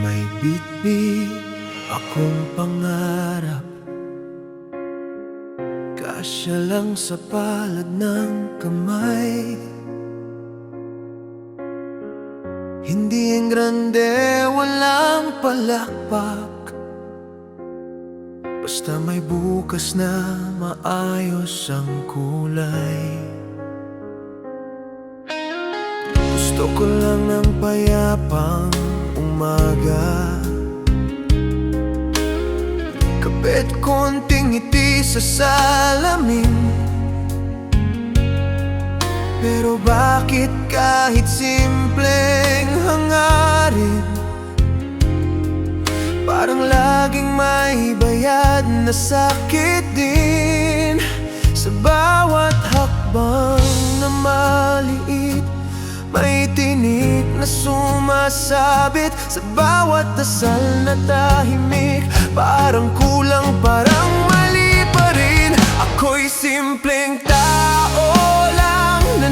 May bitbit akong pangarap, kasya lang sa palad ng kamay. Hindi ang grande, walang palakpak, basta may bukas na maayos ang kulay. Gusto ko lang ng payapang umaga, kapit konting ngiti sa salamin. Pero bakit kahit simpleng hangarin, parang laging may bayad na sakit din? Sa bawat hakbang na maliit, may tinik na sumasabit. Sa bawat dasal na tahimik, parang kulang, parang mali pa rin. Ako'y simpleng tao lang na